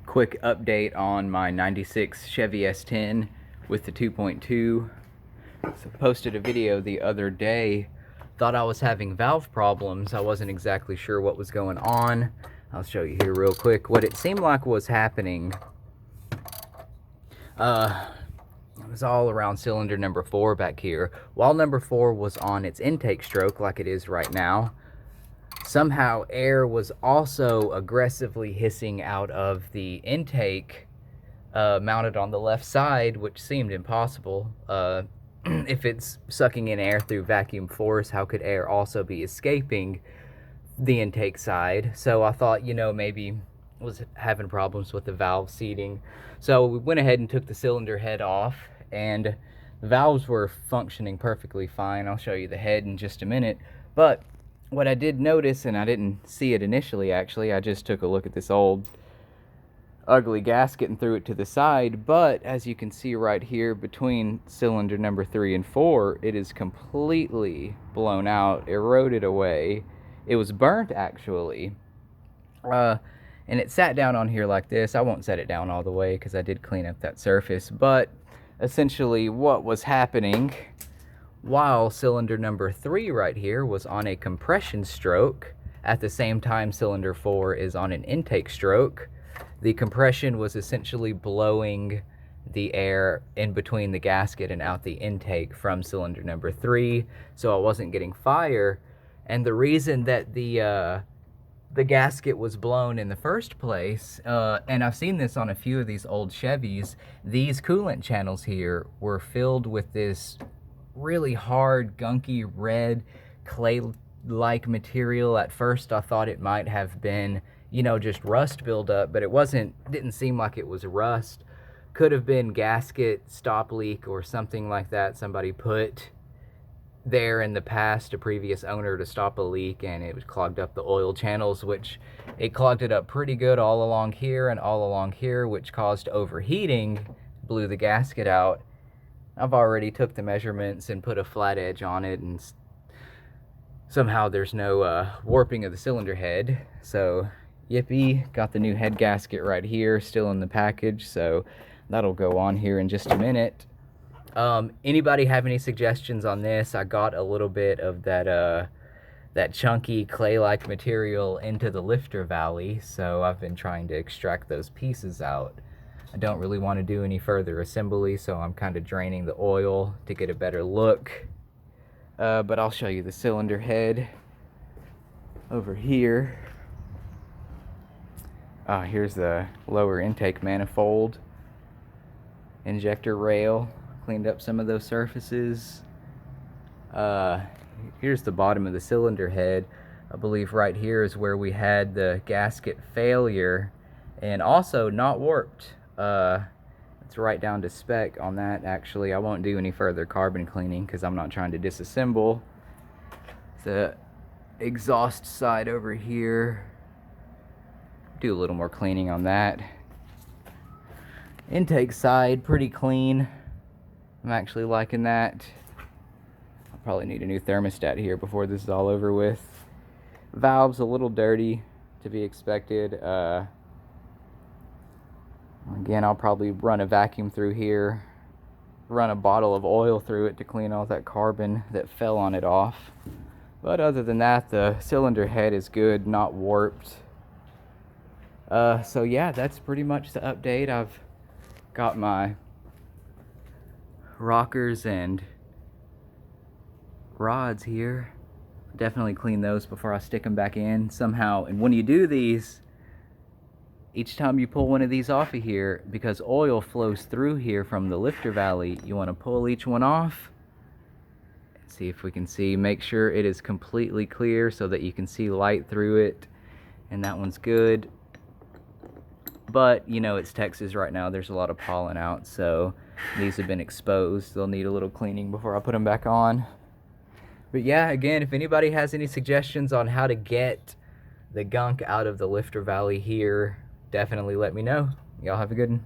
Quick update on my 96 Chevy S10 with the 2.2. So posted a video the other day. Thought I was having valve problems. I wasn't exactly sure what was going on. I'll show you here real quick what it seemed like was happening. It was all around cylinder number 4 back here. While number 4 was on its intake stroke like it is right now, somehow air was also aggressively hissing out of the intake mounted on the left side, which seemed impossible. If it's sucking in air through vacuum force, how could air also be escaping the intake side? So I thought, maybe was having problems with the valve seating. So we went ahead and took the cylinder head off, and the valves were functioning perfectly fine. I'll show you the head in just a minute. But what I did notice, and I didn't see it initially actually, I just took a look at this old ugly gasket and threw it to the side, but as you can see right here between cylinder number 3 and 4, it is completely blown out, eroded away. It was burnt actually, and it sat down on here like this. I won't set it down all the way because I did clean up that surface, but essentially what was happening while cylinder number 3 right here was on a compression stroke, at the same time cylinder 4 is on an intake stroke, the compression was essentially blowing the air in between the gasket and out the intake from cylinder number 3, so I wasn't getting fire. And the reason that the gasket was blown in the first place, and I've seen this on a few of these old Chevys, these coolant channels here were filled with this really hard, gunky, red, clay-like material. At first I thought it might have been, just rust buildup, but it didn't seem like it was rust. Could have been gasket stop leak or something like that. Somebody put there in the past, a previous owner, to stop a leak, and it was clogged up the oil channels, which it clogged it up pretty good all along here and all along here, which caused overheating, blew the gasket out. I've already took the measurements and put a flat edge on it, and somehow there's no warping of the cylinder head. So yippee, got the new head gasket right here, still in the package, so that'll go on here in just a minute. Anybody have any suggestions on this? I got a little bit of that chunky clay-like material into the lifter valley, so I've been trying to extract those pieces out. I don't really want to do any further assembly, so I'm kind of draining the oil to get a better look. But I'll show you the cylinder head over here. Here's the lower intake manifold, injector rail, cleaned up some of those surfaces. Here's the bottom of the cylinder head. I believe right here is where we had the gasket failure, and also not warped. It's right down to spec on that actually. I won't do any further carbon cleaning because I'm not trying to disassemble. The exhaust side over here, do a little more cleaning on that. Intake side, pretty clean. I'm actually liking that. I'll probably need a new thermostat here before this is all over with. Valve's a little dirty, to be expected. Again, I'll probably run a vacuum through here, run a bottle of oil through it to clean all that carbon that fell on it off. But other than that, the cylinder head is good, not warped. So yeah, that's pretty much the update. I've got my rockers and rods here. Definitely clean those before I stick them back in somehow. And when you do these, each time you pull one of these off of here, because oil flows through here from the lifter valley, you want to pull each one off. See if we can see, make sure it is completely clear so that you can see light through it. And that one's good. But, it's Texas right now. There's a lot of pollen out, so these have been exposed. They'll need a little cleaning before I put them back on. But yeah, again, if anybody has any suggestions on how to get the gunk out of the lifter valley here, definitely let me know. Y'all have a good one.